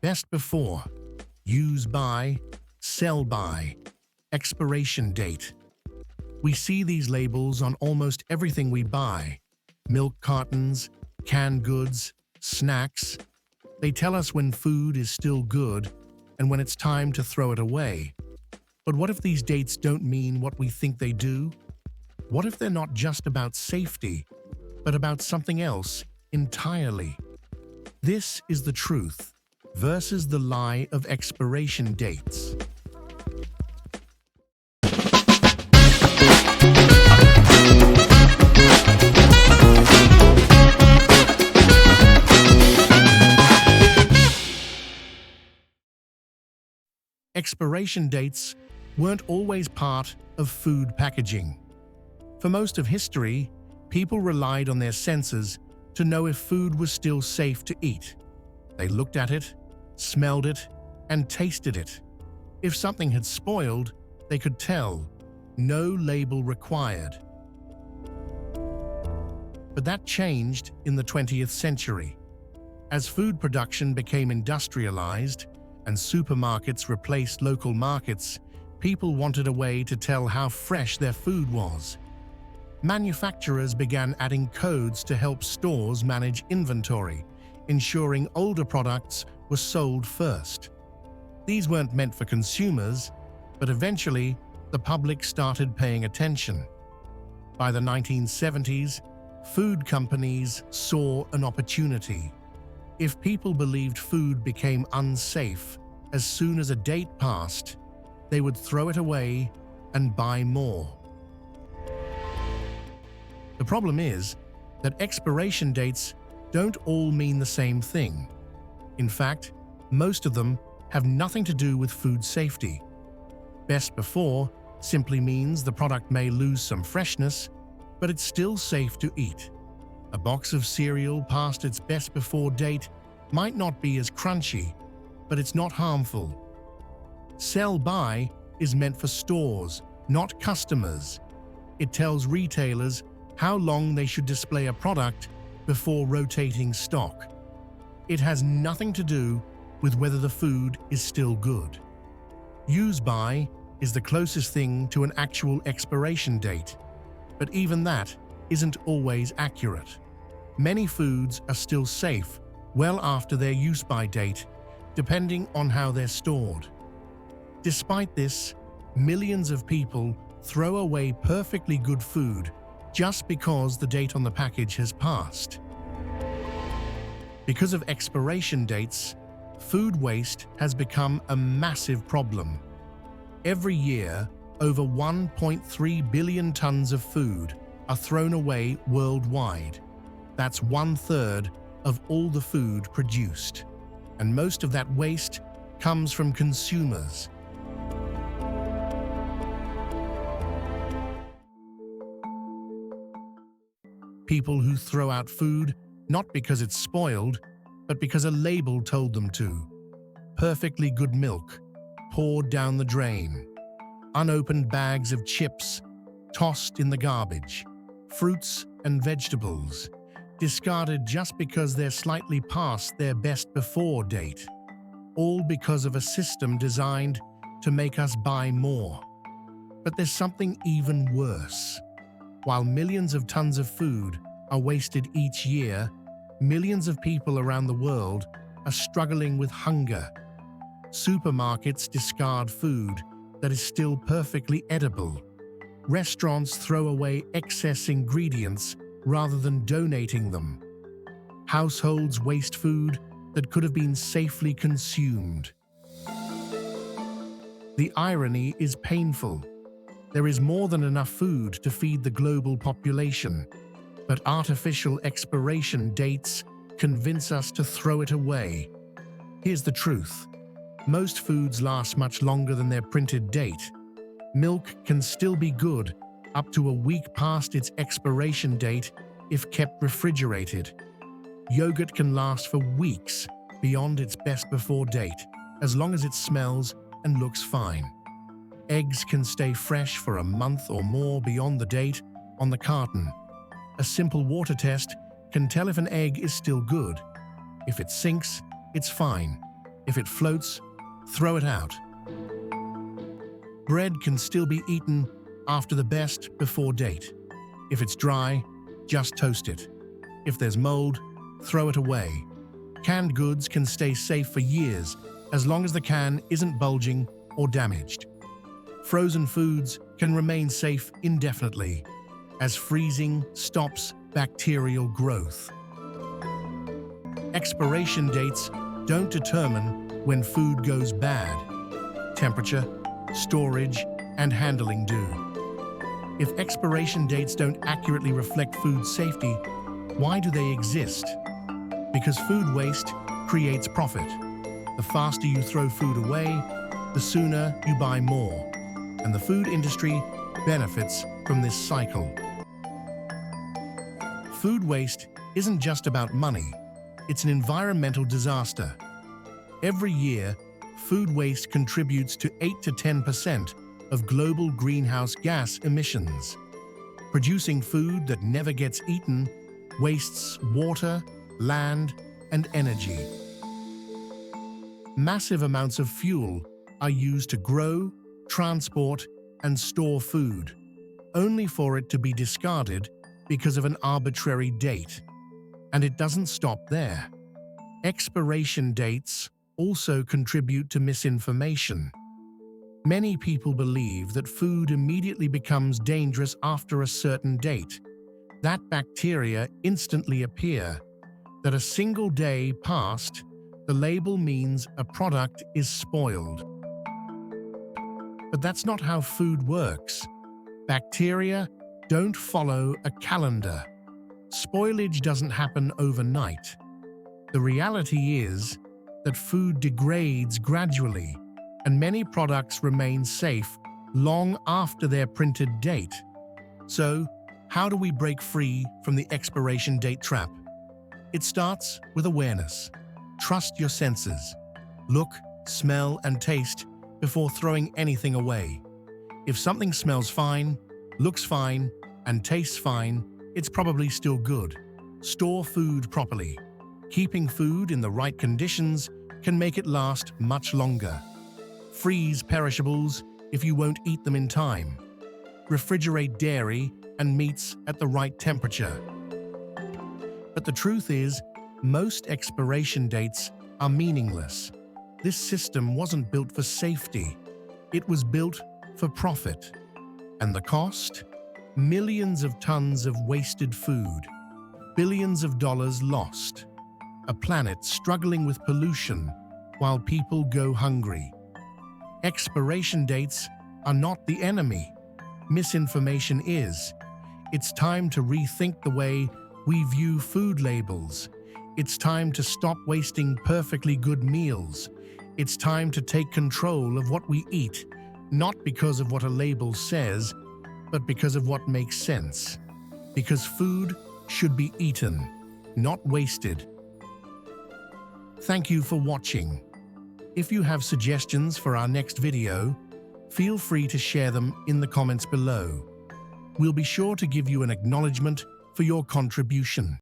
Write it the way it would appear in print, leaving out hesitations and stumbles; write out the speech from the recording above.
Best before, use by, sell by, expiration date. We see these labels on almost everything we buy. Milk cartons, canned goods, snacks. They tell us when food is still good and when it's time to throw it away. But what if these dates don't mean what we think they do? What if they're not just about safety, but about something else entirely? This is the truth versus the lie of expiration dates. Expiration dates weren't always part of food packaging. For most of history, people relied on their senses to know if food was still safe to eat. They looked at it, smelled it, and tasted it. If something had spoiled, they could tell. No label required. But that changed in the 20th century. As food production became industrialized and supermarkets replaced local markets, people wanted a way to tell how fresh their food was. Manufacturers began adding codes to help stores manage inventory, ensuring older products were sold first. These weren't meant for consumers, but eventually the public started paying attention. By the 1970s, food companies saw an opportunity. If people believed food became unsafe as soon as a date passed, they would throw it away and buy more. The problem is that expiration dates don't all mean the same thing. In fact, most of them have nothing to do with food safety. Best before simply means the product may lose some freshness, but it's still safe to eat. A box of cereal past its best before date might not be as crunchy, but it's not harmful. Sell by is meant for stores, not customers. It tells retailers how long they should display a product before rotating stock. It has nothing to do with whether the food is still good. Use by is the closest thing to an actual expiration date, but even that isn't always accurate. Many foods are still safe well after their use-by date, depending on how they're stored. Despite this, millions of people throw away perfectly good food just because the date on the package has passed. Because of expiration dates, food waste has become a massive problem. Every year, over 1.3 billion tons of food are thrown away worldwide. That's 1/3 of all the food produced. And most of that waste comes from consumers. People who throw out food not because it's spoiled, but because a label told them to. Perfectly good milk, poured down the drain. Unopened bags of chips, tossed in the garbage. Fruits and vegetables, discarded just because they're slightly past their best before date. All because of a system designed to make us buy more. But there's something even worse. While millions of tons of food are wasted each year, millions of people around the world are struggling with hunger. Supermarkets discard food that is still perfectly edible. Restaurants throw away excess ingredients rather than donating them. Households waste food that could have been safely consumed. The irony is painful. There is more than enough food to feed the global population, but artificial expiration dates convince us to throw it away. Here's the truth. Most foods last much longer than their printed date. Milk can still be good up to a week past its expiration date if kept refrigerated. Yogurt can last for weeks beyond its best before date, as long as it smells and looks fine. Eggs can stay fresh for a month or more beyond the date on the carton. A simple water test can tell if an egg is still good. If it sinks, it's fine. If it floats, throw it out. Bread can still be eaten after the best before date. If it's dry, just toast it. If there's mold, throw it away. Canned goods can stay safe for years as long as the can isn't bulging or damaged. Frozen foods can remain safe indefinitely, as freezing stops bacterial growth. Expiration dates don't determine when food goes bad. Temperature, storage, and handling do. If expiration dates don't accurately reflect food safety, why do they exist? Because food waste creates profit. The faster you throw food away, the sooner you buy more. And the food industry benefits from this cycle. Food waste isn't just about money, it's an environmental disaster. Every year, food waste contributes to 8 to 10% of global greenhouse gas emissions. Producing food that never gets eaten wastes water, land, and energy. Massive amounts of fuel are used to grow, transport, and store food, only for it to be discarded because of an arbitrary date. And it doesn't stop there. Expiration dates also contribute to misinformation. Many people believe that food immediately becomes dangerous after a certain date. That bacteria instantly appear. That a single day passed, the label means a product is spoiled. But that's not how food works. Bacteria don't follow a calendar. Spoilage doesn't happen overnight. The reality is that food degrades gradually, and many products remain safe long after their printed date. So, how do we break free from the expiration date trap? It starts with awareness. Trust your senses. Look, smell, and taste before throwing anything away. If something smells fine, looks fine, and tastes fine, it's probably still good. Store food properly. Keeping food in the right conditions can make it last much longer. Freeze perishables if you won't eat them in time. Refrigerate dairy and meats at the right temperature. But the truth is, most expiration dates are meaningless. This system wasn't built for safety. It was built for profit. And the cost? Millions of tons of wasted food. Billions of dollars lost. A planet struggling with pollution while people go hungry. Expiration dates are not the enemy. Misinformation is. It's time to rethink the way we view food labels. It's time to stop wasting perfectly good meals. It's time to take control of what we eat, not because of what a label says, but because of what makes sense. Because food should be eaten, not wasted. Thank you for watching. If you have suggestions for our next video, feel free to share them in the comments below. We'll be sure to give you an acknowledgement for your contribution.